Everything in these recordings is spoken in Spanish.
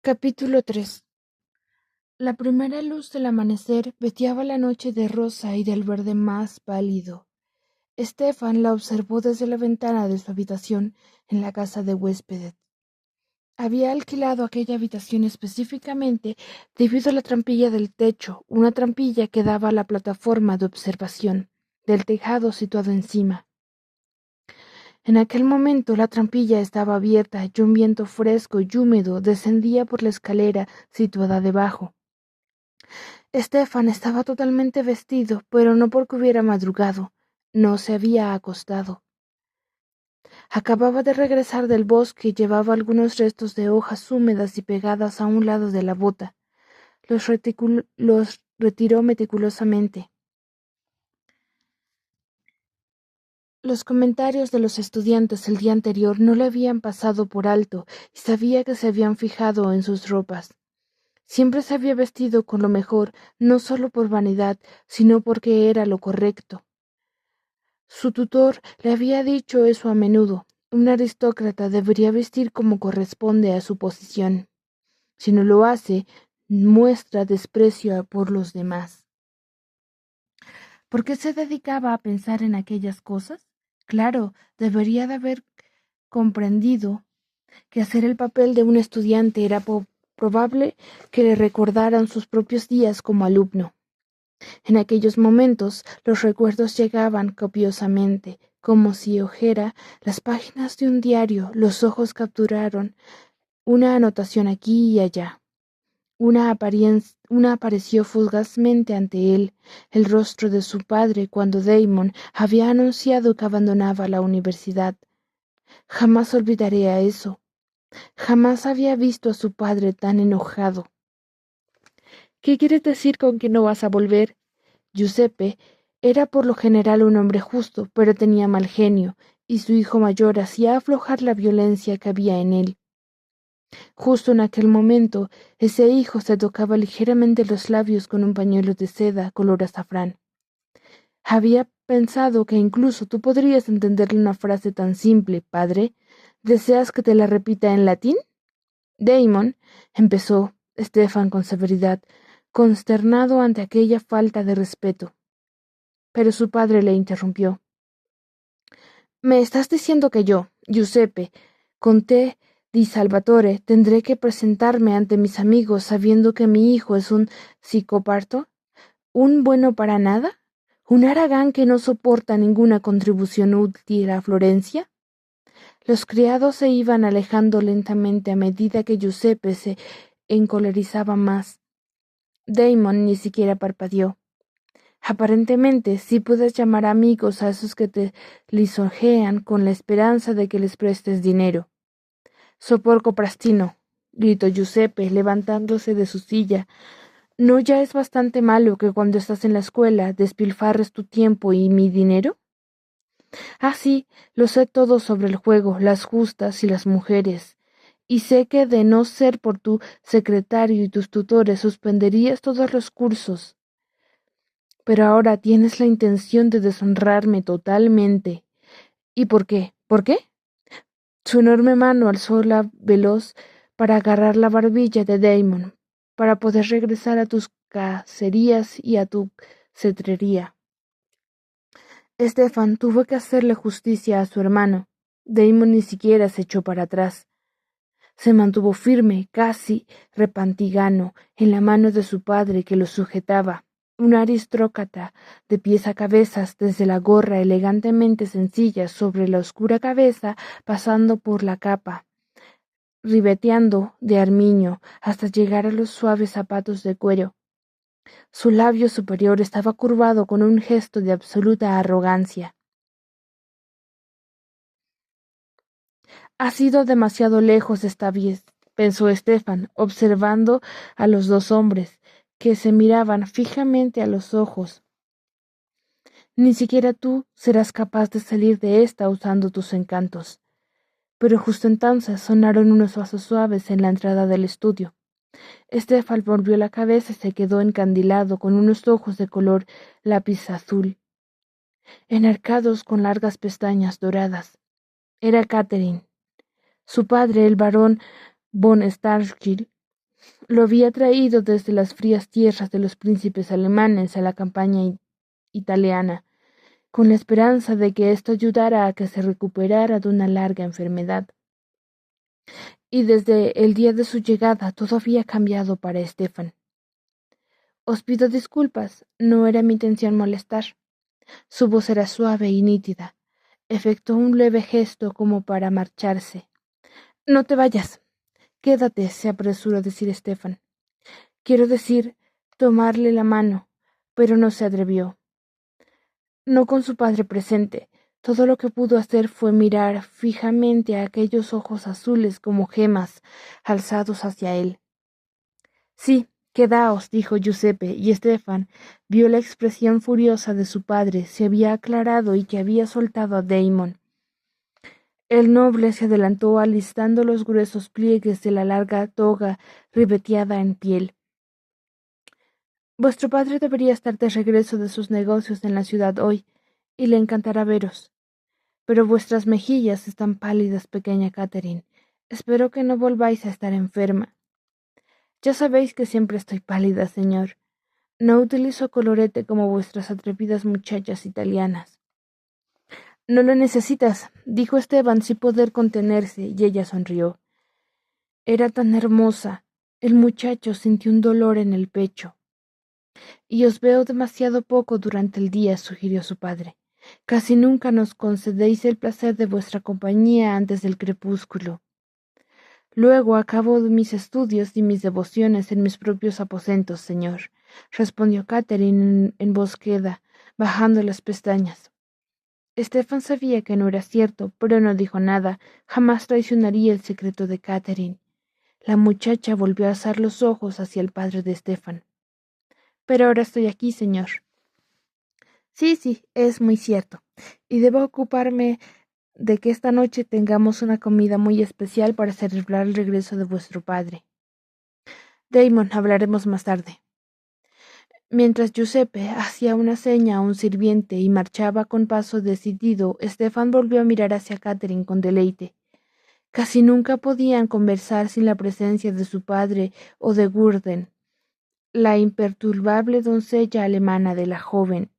Capítulo 3. La primera luz del amanecer veteaba la noche de rosa y del verde más pálido. Stefan la observó desde la ventana de su habitación en la casa de huéspedes. Había alquilado aquella habitación específicamente debido a la trampilla del techo, una trampilla que daba a la plataforma de observación del tejado situado encima. En aquel momento la trampilla estaba abierta y un viento fresco y húmedo descendía por la escalera situada debajo. Stefan estaba totalmente vestido, pero no porque hubiera madrugado, no se había acostado. Acababa de regresar del bosque y llevaba algunos restos de hojas húmedas y pegadas a un lado de la bota. Los retiró meticulosamente. Los comentarios de los estudiantes el día anterior no le habían pasado por alto y sabía que se habían fijado en sus ropas. Siempre se había vestido con lo mejor, no solo por vanidad, sino porque era lo correcto. Su tutor le había dicho eso a menudo. Un aristócrata debería vestir como corresponde a su posición. Si no lo hace, muestra desprecio por los demás. ¿Por qué se dedicaba a pensar en aquellas cosas? Claro, debería de haber comprendido que hacer el papel de un estudiante era probable que le recordaran sus propios días como alumno. En aquellos momentos los recuerdos llegaban copiosamente, como si ojera las páginas de un diario, los ojos capturaron una anotación aquí y allá. Una apareció fugazmente ante él, el rostro de su padre cuando Damon había anunciado que abandonaba la universidad. Jamás olvidaré a eso. Jamás había visto a su padre tan enojado. ¿Qué quieres decir con que no vas a volver? Giuseppe era por lo general un hombre justo, pero tenía mal genio, y su hijo mayor hacía aflojar la violencia que había en él. Justo en aquel momento, ese hijo se tocaba ligeramente los labios con un pañuelo de seda color azafrán. Había pensado que incluso tú podrías entenderle una frase tan simple, padre. ¿Deseas que te la repita en latín? Damon, empezó Stefan con severidad, consternado ante aquella falta de respeto. Pero su padre le interrumpió. «Me estás diciendo que yo, Giuseppe, Conte di Salvatore, tendré que presentarme ante mis amigos sabiendo que mi hijo es un psicópata? ¿Un bueno para nada? ¿Un haragán que no soporta ninguna contribución útil a Florencia?» Los criados se iban alejando lentamente a medida que Giuseppe se encolerizaba más. Damon ni siquiera parpadeó. Aparentemente, sí puedes llamar amigos a esos que te lisonjean con la esperanza de que les prestes dinero. «Sopor Prastino», gritó Giuseppe, levantándose de su silla. «¿No ya es bastante malo que cuando estás en la escuela despilfarres tu tiempo y mi dinero?» «Ah, sí, lo sé todo sobre el juego, las justas y las mujeres. Y sé que de no ser por tu secretario y tus tutores suspenderías todos los cursos. Pero ahora tienes la intención de deshonrarme totalmente. ¿Y por qué? ¿Por qué?» Su enorme mano alzó la veloz para agarrar la barbilla de Damon, para poder regresar a tus cacerías y a tu cetrería. Stefan tuvo que hacerle justicia a su hermano. Damon ni siquiera se echó para atrás. Se mantuvo firme, casi repantigano, en la mano de su padre que lo sujetaba. Un aristócrata de pies a cabezas, desde la gorra elegantemente sencilla sobre la oscura cabeza, pasando por la capa, ribeteando de armiño, hasta llegar a los suaves zapatos de cuero. Su labio superior estaba curvado con un gesto de absoluta arrogancia. «Has ido demasiado lejos esta vez», pensó Stefan, observando a los dos hombres, que se miraban fijamente a los ojos. «Ni siquiera tú serás capaz de salir de esta usando tus encantos». Pero justo entonces sonaron unos pasos suaves en la entrada del estudio. Stefan volvió la cabeza y se quedó encandilado con unos ojos de color lápiz azul, enarcados con largas pestañas doradas. Era Catherine. Su padre, el barón von Stargil, Lo había traído desde las frías tierras de los príncipes alemanes a la campaña italiana, con la esperanza de que esto ayudara a que se recuperara de una larga enfermedad. Y desde el día de su llegada todo había cambiado para Stefan. Os pido disculpas, no era mi intención molestar. Su voz era suave y nítida. Efectuó un leve gesto como para marcharse. No te vayas. Quédate, se apresuró a decir Stefan. Quiero decir, tomarle la mano, pero no se atrevió. No con su padre presente. Todo lo que pudo hacer fue mirar fijamente a aquellos ojos azules como gemas, alzados hacia él. Sí, quedaos, dijo Giuseppe, y Stefan vio la expresión furiosa de su padre, se había aclarado y que había soltado a Damon. El noble se adelantó alistando los gruesos pliegues de la larga toga ribeteada en piel. Vuestro padre debería estar de regreso de sus negocios en la ciudad hoy, y le encantará veros. Pero vuestras mejillas están pálidas, pequeña Catherine. Espero que no volváis a estar enferma. Ya sabéis que siempre estoy pálida, señor. No utilizo colorete como vuestras atrevidas muchachas italianas. No lo necesitas, dijo Esteban sin poder contenerse, y ella sonrió. Era tan hermosa. El muchacho sintió un dolor en el pecho. Y os veo demasiado poco durante el día, sugirió su padre. Casi nunca nos concedéis el placer de vuestra compañía antes del crepúsculo. Luego acabo mis estudios y mis devociones en mis propios aposentos, señor, respondió Catherine en voz queda, bajando las pestañas. Stefan sabía que no era cierto, pero no dijo nada, jamás traicionaría el secreto de Catherine. La muchacha volvió a alzar los ojos hacia el padre de Stefan. Pero ahora estoy aquí, señor. Sí, es muy cierto, y debo ocuparme de que esta noche tengamos una comida muy especial para celebrar el regreso de vuestro padre. Damon, hablaremos más tarde. Mientras Giuseppe hacía una seña a un sirviente y marchaba con paso decidido, Stefan volvió a mirar hacia Catherine con deleite. Casi nunca podían conversar sin la presencia de su padre o de Gurden, la imperturbable doncella alemana de la joven.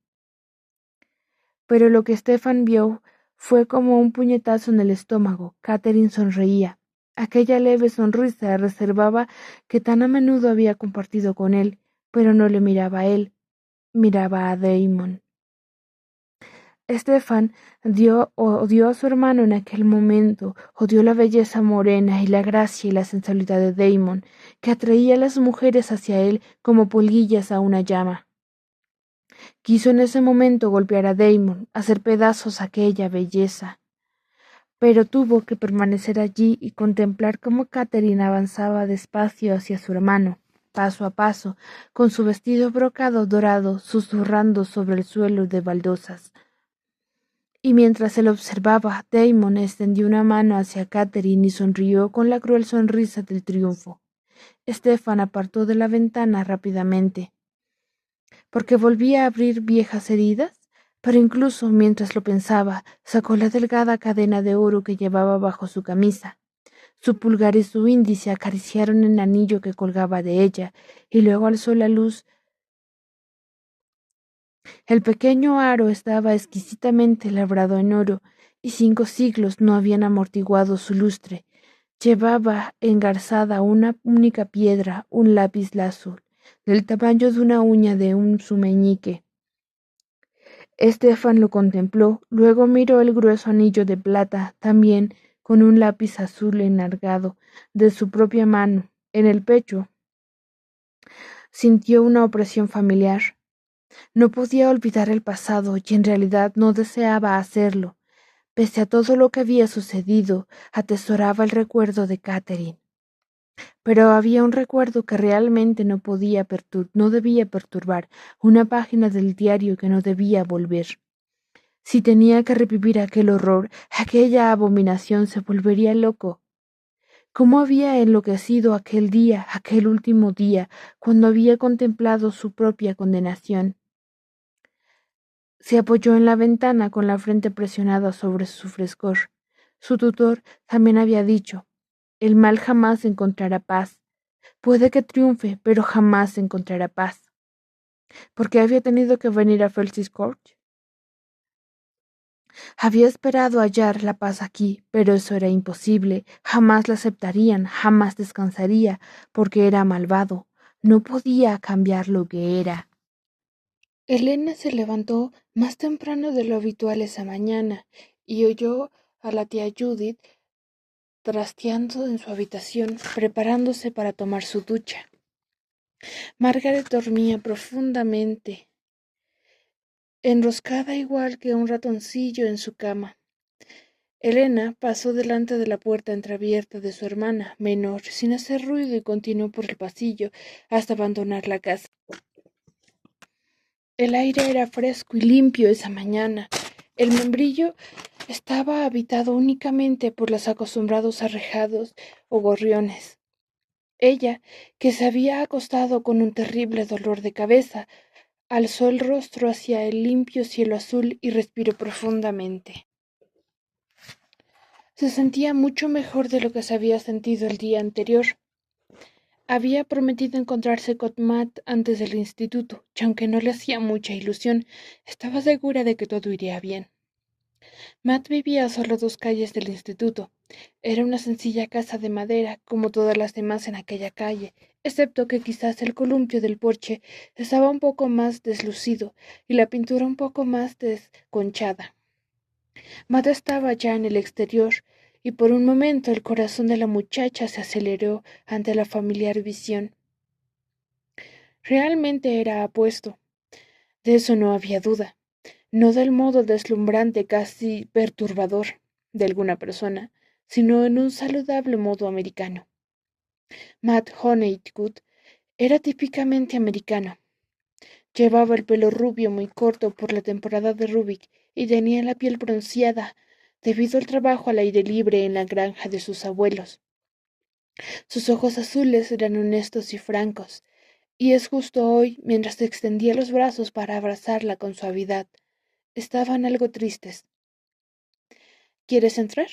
Pero lo que Stefan vio fue como un puñetazo en el estómago. Catherine sonreía. Aquella leve sonrisa reservaba que tan a menudo había compartido con él, pero no le miraba a él, miraba a Damon. Stefan odió a su hermano en aquel momento, odió la belleza morena y la gracia y la sensualidad de Damon, que atraía a las mujeres hacia él como polillas a una llama. Quiso en ese momento golpear a Damon, hacer pedazos aquella belleza, pero tuvo que permanecer allí y contemplar cómo Catherine avanzaba despacio hacia su hermano, paso a paso, con su vestido brocado dorado susurrando sobre el suelo de baldosas. Y mientras él observaba, Damon extendió una mano hacia Catherine y sonrió con la cruel sonrisa del triunfo. Stefan apartó de la ventana rápidamente, porque volvía a abrir viejas heridas, pero incluso mientras lo pensaba, sacó la delgada cadena de oro que llevaba bajo su camisa. Su pulgar y su índice acariciaron el anillo que colgaba de ella, y luego alzó la luz. El pequeño aro estaba exquisitamente labrado en oro, y 5 siglos no habían amortiguado su lustre. Llevaba engarzada una única piedra, un lápiz lazuli, del tamaño de una uña de su meñique. Stefan lo contempló, luego miró el grueso anillo de plata, también con un lápiz azul enargado, de su propia mano, en el pecho. Sintió una opresión familiar. No podía olvidar el pasado y en realidad no deseaba hacerlo. Pese a todo lo que había sucedido, atesoraba el recuerdo de Catherine. Pero había un recuerdo que realmente no debía perturbar, una página del diario que no debía volver. Si tenía que revivir aquel horror, aquella abominación, se volvería loco. ¿Cómo había enloquecido aquel día, aquel último día, cuando había contemplado su propia condenación? Se apoyó en la ventana con la frente presionada sobre su frescor. Su tutor también había dicho: el mal jamás encontrará paz. Puede que triunfe, pero jamás encontrará paz. ¿Por qué había tenido que venir a Felsis Court? Había esperado hallar la paz aquí, pero eso era imposible. Jamás la aceptarían, jamás descansaría, porque era malvado. No podía cambiar lo que era. Elena se levantó más temprano de lo habitual esa mañana y oyó a la tía Judith trasteando en su habitación, preparándose para tomar su ducha. Margaret dormía profundamente, enroscada igual que un ratoncillo en su cama. Elena pasó delante de la puerta entreabierta de su hermana menor sin hacer ruido y continuó por el pasillo hasta abandonar la casa. El aire era fresco y limpio esa mañana. El membrillo estaba habitado únicamente por los acostumbrados arrejados o gorriones. Ella, que se había acostado con un terrible dolor de cabeza, alzó el rostro hacia el limpio cielo azul y respiró profundamente. Se sentía mucho mejor de lo que se había sentido el día anterior. Había prometido encontrarse con Matt antes del instituto, y aunque no le hacía mucha ilusión, estaba segura de que todo iría bien. Matt vivía a solo 2 calles del instituto. Era una sencilla casa de madera, como todas las demás en aquella calle, excepto que quizás el columpio del porche estaba un poco más deslucido y la pintura un poco más desconchada. Matt estaba ya en el exterior, y por un momento el corazón de la muchacha se aceleró ante la familiar visión. Realmente era apuesto, de eso no había duda, no del modo deslumbrante, casi perturbador, de alguna persona, sino en un saludable modo americano. Matt Honeycutt era típicamente americano. Llevaba el pelo rubio muy corto por la temporada de Rubik y tenía la piel bronceada debido al trabajo al aire libre en la granja de sus abuelos. Sus ojos azules eran honestos y francos, y es justo hoy, mientras extendía los brazos para abrazarla con suavidad, estaban algo tristes. ¿Quieres entrar?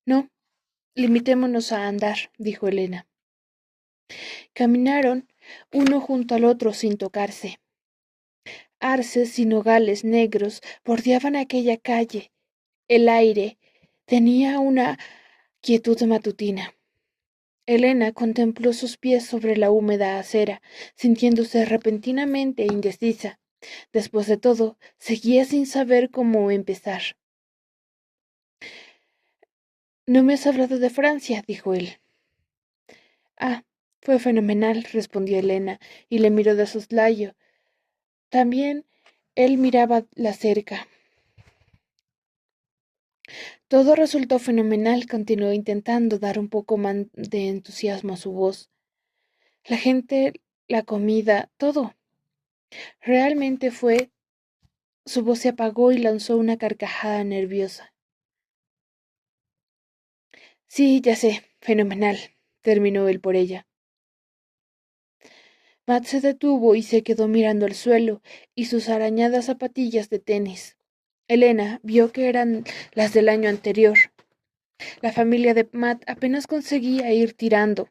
No, limitémonos a andar, dijo Elena. Caminaron uno junto al otro sin tocarse. Arces y nogales negros bordeaban aquella calle. El aire tenía una quietud matutina. Elena contempló sus pies sobre la húmeda acera, sintiéndose repentinamente indecisa. Después de todo, seguía sin saber cómo empezar. No me has hablado de Francia, dijo él. Ah, fue fenomenal, respondió Elena, y le miró de soslayo. También él miraba la cerca. Todo resultó fenomenal, continuó intentando dar un poco más de entusiasmo a su voz. La gente, la comida, todo. Realmente fue. Su voz se apagó y lanzó una carcajada nerviosa. Sí, ya sé, fenomenal, terminó él por ella. Matt se detuvo y se quedó mirando el suelo y sus arañadas zapatillas de tenis. Elena vio que eran las del año anterior. La familia de Matt apenas conseguía ir tirando.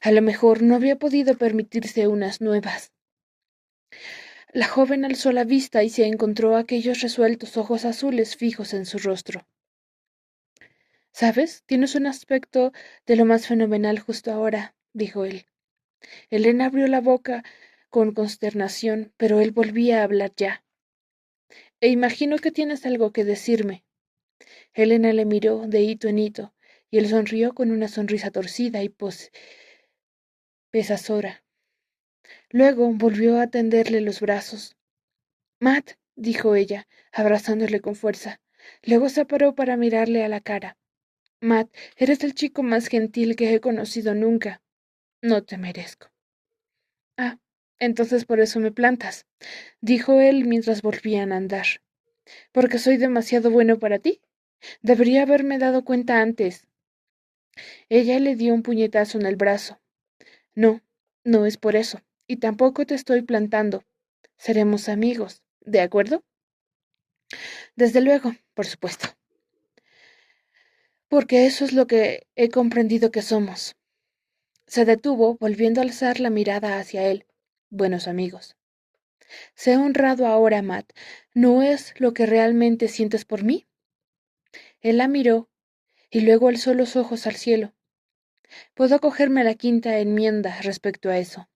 A lo mejor no había podido permitirse unas nuevas. La joven alzó la vista y se encontró aquellos resueltos ojos azules fijos en su rostro. ¿Sabes? Tienes un aspecto de lo más fenomenal justo ahora, dijo él. Elena abrió la boca con consternación, pero él volvía a hablar ya. E imagino que tienes algo que decirme. Elena le miró de hito en hito, y él sonrió con una sonrisa torcida y pesazora. Luego volvió a tenderle los brazos. Matt, dijo ella, abrazándole con fuerza. Luego se paró para mirarle a la cara. Matt, eres el chico más gentil que he conocido nunca. No te merezco. Ah, entonces por eso me plantas, dijo él mientras volvían a andar. ¿Porque soy demasiado bueno para ti? Debería haberme dado cuenta antes. Ella le dio un puñetazo en el brazo. No, no es por eso, y tampoco te estoy plantando. Seremos amigos, ¿de acuerdo? Desde luego, por supuesto. Porque eso es lo que he comprendido que somos. Se detuvo, volviendo a alzar la mirada hacia él. Buenos amigos. Sé honrado ahora, Matt. ¿No es lo que realmente sientes por mí? Él la miró y luego alzó los ojos al cielo. Puedo cogerme la quinta enmienda respecto a eso,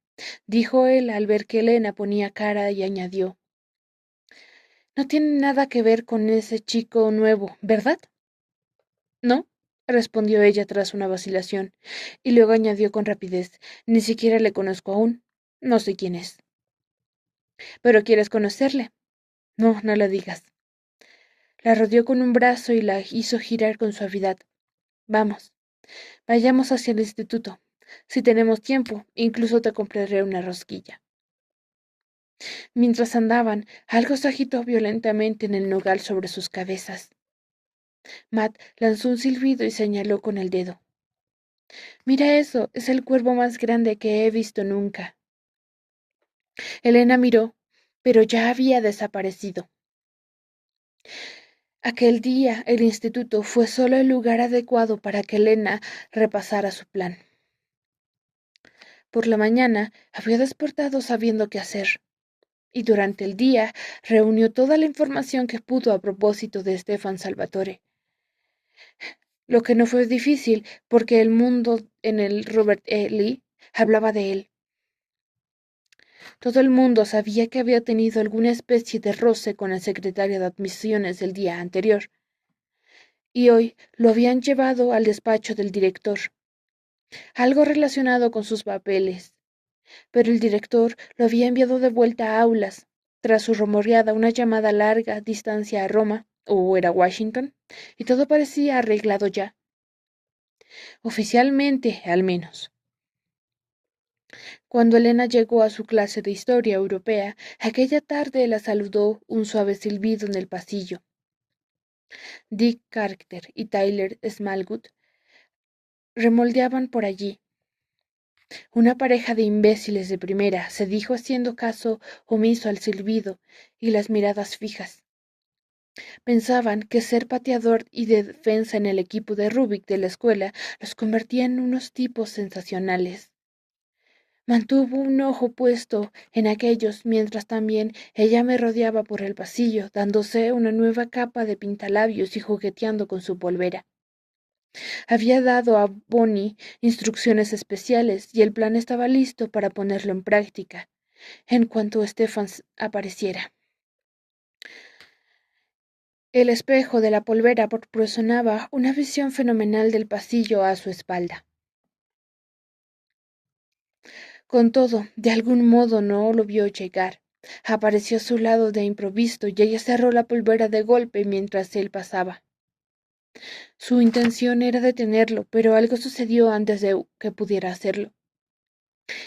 dijo él al ver que Elena ponía cara y añadió. No tiene nada que ver con ese chico nuevo, ¿verdad? No, respondió ella tras una vacilación, y luego añadió con rapidez, ni siquiera le conozco aún. No sé quién es. ¿Pero quieres conocerle? No, no lo digas. La rodeó con un brazo y la hizo girar con suavidad. Vamos, vayamos hacia el instituto. Si tenemos tiempo, incluso te compraré una rosquilla. Mientras andaban, algo se agitó violentamente en el nogal sobre sus cabezas. Matt lanzó un silbido y señaló con el dedo. Mira eso, es el cuervo más grande que he visto nunca. Elena miró, pero ya había desaparecido. Aquel día el instituto fue solo el lugar adecuado para que Elena repasara su plan. Por la mañana había despertado sabiendo qué hacer, y durante el día reunió toda la información que pudo a propósito de Stefan Salvatore. Lo que no fue difícil, porque el mundo en el Robert E. Lee hablaba de él. Todo el mundo sabía que había tenido alguna especie de roce con el secretario de admisiones el día anterior, y hoy lo habían llevado al despacho del director, algo relacionado con sus papeles, pero el director lo había enviado de vuelta a aulas, tras su rumoreada una llamada a larga distancia a Roma, o era Washington, y todo parecía arreglado ya. Oficialmente, al menos. Cuando Elena llegó a su clase de historia europea, aquella tarde la saludó un suave silbido en el pasillo. Dick Carter y Tyler Smallwood remoldeaban por allí. Una pareja de imbéciles de primera, se dijo haciendo caso omiso al silbido y las miradas fijas. Pensaban que ser pateador y de defensa en el equipo de Rubik de la escuela los convertía en unos tipos sensacionales. Mantuvo un ojo puesto en aquellos mientras también ella me rodeaba por el pasillo, dándose una nueva capa de pintalabios y jugueteando con su polvera. Había dado a Bonnie instrucciones especiales y el plan estaba listo para ponerlo en práctica, en cuanto Stefan apareciera. El espejo de la polvera proporcionaba una visión fenomenal del pasillo a su espalda. Con todo, de algún modo no lo vio llegar. Apareció a su lado de improviso y ella cerró la polvera de golpe mientras él pasaba. Su intención era detenerlo, pero algo sucedió antes de que pudiera hacerlo.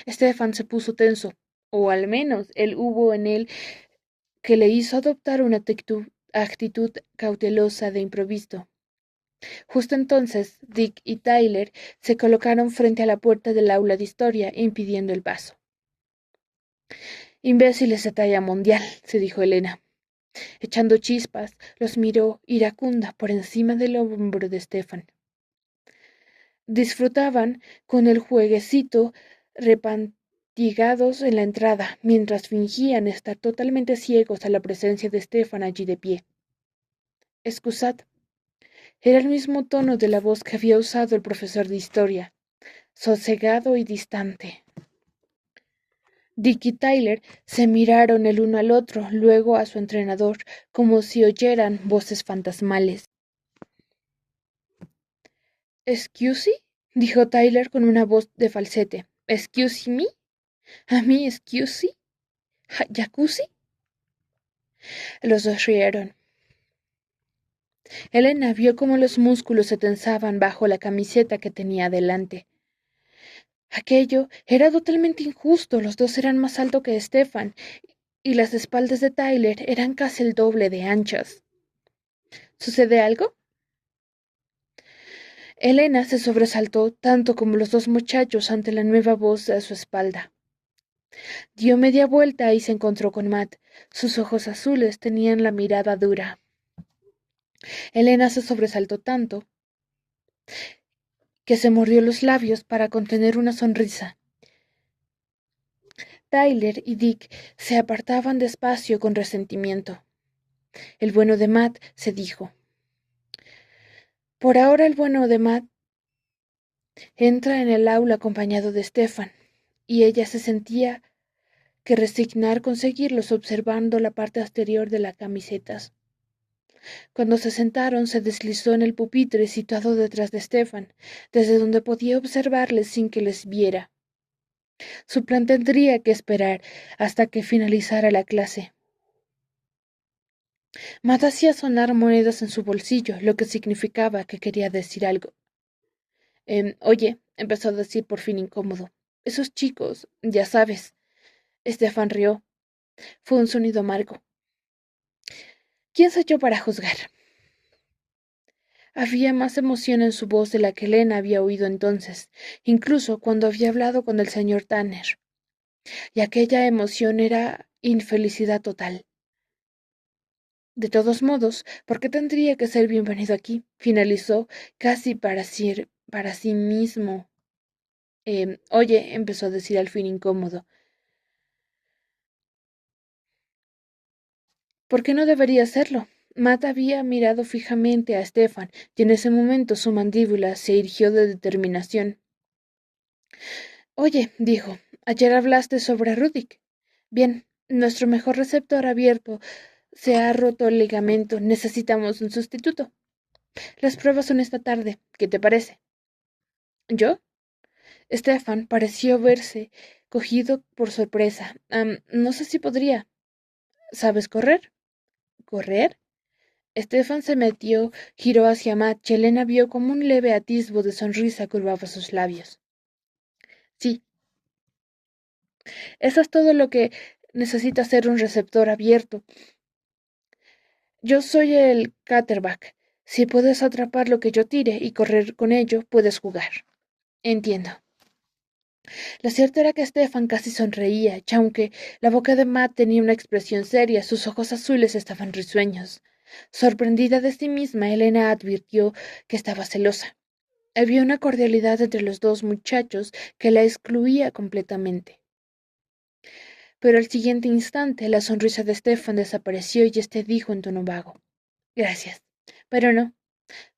Stefan se puso tenso, o al menos él hubo en él que le hizo adoptar una actitud cautelosa de improviso. Justo entonces, Dick y Tyler se colocaron frente a la puerta del aula de historia, impidiendo el paso. Imbéciles de talla mundial, se dijo Elena. Echando chispas, los miró iracunda por encima del hombro de Stefan. Disfrutaban con el jueguecito repantigados en la entrada, mientras fingían estar totalmente ciegos a la presencia de Stefan allí de pie. Excusad. Era el mismo tono de la voz que había usado el profesor de historia, sosegado y distante. Dick y Tyler se miraron el uno al otro, luego a su entrenador, como si oyeran voces fantasmales. —¿Excuse? —dijo Tyler con una voz de falsete. —¿Excuse me? ¿A mí, excuse? ¿Jacuzzi? Los dos rieron. Elena vio cómo los músculos se tensaban bajo la camiseta que tenía delante. Aquello era totalmente injusto. Los dos eran más altos que Stefan, y las espaldas de Tyler eran casi el doble de anchas. ¿Sucede algo? Elena se sobresaltó tanto como los dos muchachos ante la nueva voz a su espalda. Dio media vuelta y se encontró con Matt. Sus ojos azules tenían la mirada dura. Elena se sobresaltó tanto que se mordió los labios para contener una sonrisa. Tyler y Dick se apartaban despacio con resentimiento. El bueno de Matt se dijo. Por ahora el bueno de Matt entra en el aula acompañado de Stefan, y ella se sentía que resignar conseguirlos observando la parte exterior de las camisetas. Cuando se sentaron, se deslizó en el pupitre situado detrás de Stefan, desde donde podía observarles sin que les viera. Su plan tendría que esperar hasta que finalizara la clase. Matt hacía sonar monedas en su bolsillo, lo que significaba que quería decir algo. Oye, empezó a decir por fin incómodo. Esos chicos, ya sabes. Stefan rió. Fue un sonido amargo. ¿Quién soy yo para juzgar? Había más emoción en su voz de la que Elena había oído entonces, incluso cuando había hablado con el señor Tanner. Y aquella emoción era infelicidad total. De todos modos, ¿por qué tendría que ser bienvenido aquí? Finalizó casi para sí mismo. Oye, empezó a decir al fin incómodo. ¿Por qué no debería hacerlo? Matt había mirado fijamente a Stefan, y en ese momento su mandíbula se irguió de determinación. Oye, dijo, ayer hablaste sobre Rudik. Bien, nuestro mejor receptor abierto se ha roto el ligamento. Necesitamos un sustituto. Las pruebas son esta tarde. ¿Qué te parece? ¿Yo? Stefan pareció verse cogido por sorpresa. No sé si podría. ¿Sabes correr? ¿Correr? Stefan se metió, giró hacia Matt, y Helena vio como un leve atisbo de sonrisa curvaba sus labios. Sí, eso es todo lo que necesita ser un receptor abierto. Yo soy el quarterback. Si puedes atrapar lo que yo tire y correr con ello, puedes jugar. Entiendo. Lo cierto era que Stefan casi sonreía, y aunque la boca de Matt tenía una expresión seria, sus ojos azules estaban risueños. Sorprendida de sí misma, Helena advirtió que estaba celosa. Había una cordialidad entre los dos muchachos que la excluía completamente. Pero al siguiente instante la sonrisa de Stefan desapareció y éste dijo en tono vago. Gracias. Pero no,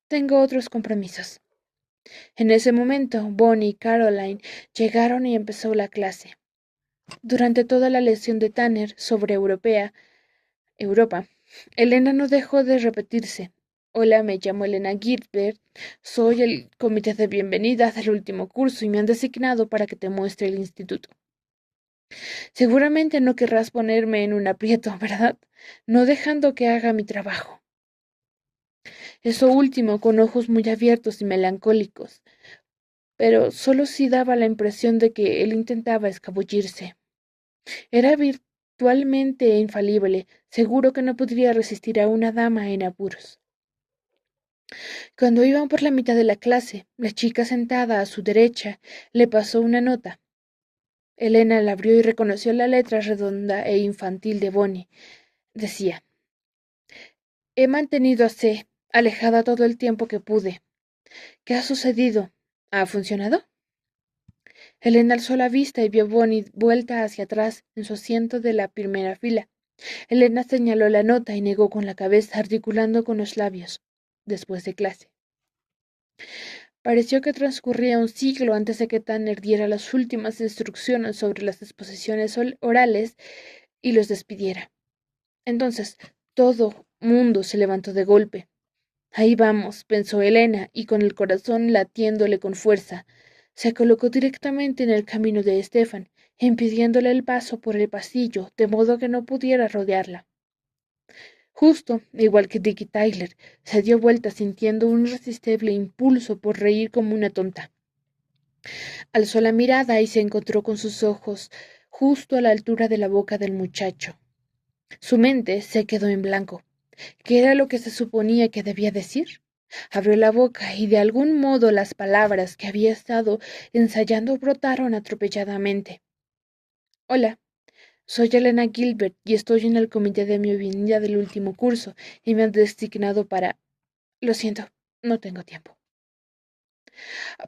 tengo otros compromisos. En ese momento, Bonnie y Caroline llegaron y empezó la clase. Durante toda la lección de Tanner sobre Europa, Elena no dejó de repetirse. Hola, me llamo Elena Gilbert, soy el comité de bienvenida del último curso y me han designado para que te muestre el instituto. Seguramente no querrás ponerme en un aprieto, ¿verdad? No dejando que haga mi trabajo. Eso último con ojos muy abiertos y melancólicos, pero solo si daba la impresión de que él intentaba escabullirse. Era virtualmente infalible, seguro que no podría resistir a una dama en apuros. Cuando iban por la mitad de la clase, la chica sentada a su derecha le pasó una nota. Elena la abrió y reconoció la letra redonda e infantil de Bonnie. Decía, he mantenido a C alejada todo el tiempo que pude. ¿Qué ha sucedido? ¿Ha funcionado? Elena alzó la vista y vio a Bonnie vuelta hacia atrás en su asiento de la primera fila. Elena señaló la nota y negó con la cabeza, articulando con los labios. Después de clase. Pareció que transcurría un siglo antes de que Tanner diera las últimas instrucciones sobre las exposiciones orales y los despidiera. Entonces, todo mundo se levantó de golpe. Ahí vamos, pensó Elena, y con el corazón latiéndole con fuerza, se colocó directamente en el camino de Stefan, impidiéndole el paso por el pasillo, de modo que no pudiera rodearla. Justo, igual que Dick y Tyler, se dio vuelta sintiendo un irresistible impulso por reír como una tonta. Alzó la mirada y se encontró con sus ojos justo a la altura de la boca del muchacho. Su mente se quedó en blanco. ¿Qué era lo que se suponía que debía decir? Abrió la boca y de algún modo las palabras que había estado ensayando brotaron atropelladamente. Hola, soy Elena Gilbert y estoy en el comité de bienvenida del último curso y me han designado para... Lo siento, no tengo tiempo.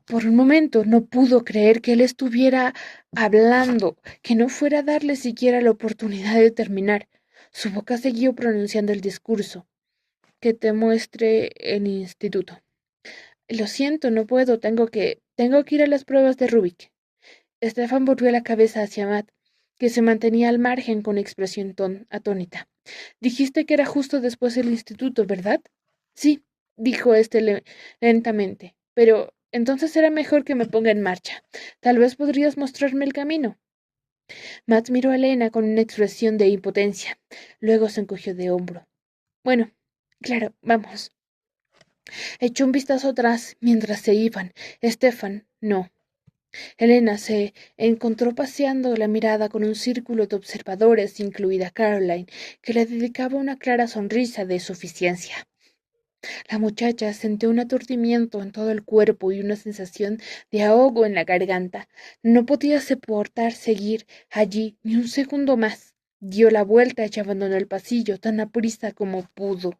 Por un momento no pudo creer que él estuviera hablando, que no fuera a darle siquiera la oportunidad de terminar. Su boca siguió pronunciando el discurso. Que te muestre el instituto. Lo siento, no puedo, tengo que ir a las pruebas de Rubik. Stefan volvió la cabeza hacia Matt, que se mantenía al margen con expresión atónita. Dijiste que era justo después del instituto, ¿verdad? Sí, dijo lentamente, pero entonces será mejor que me ponga en marcha. Tal vez podrías mostrarme el camino. Matt miró a Elena con una expresión de impotencia. Luego se encogió de hombro. Bueno, claro, vamos. Echó un vistazo atrás mientras se iban. Stefan, no. Elena se encontró paseando la mirada con un círculo de observadores, incluida Caroline, que le dedicaba una clara sonrisa de suficiencia. La muchacha sintió un aturdimiento en todo el cuerpo y una sensación de ahogo en la garganta. No podía soportar seguir allí ni un segundo más. Dio la vuelta y abandonó el pasillo tan aprisa como pudo.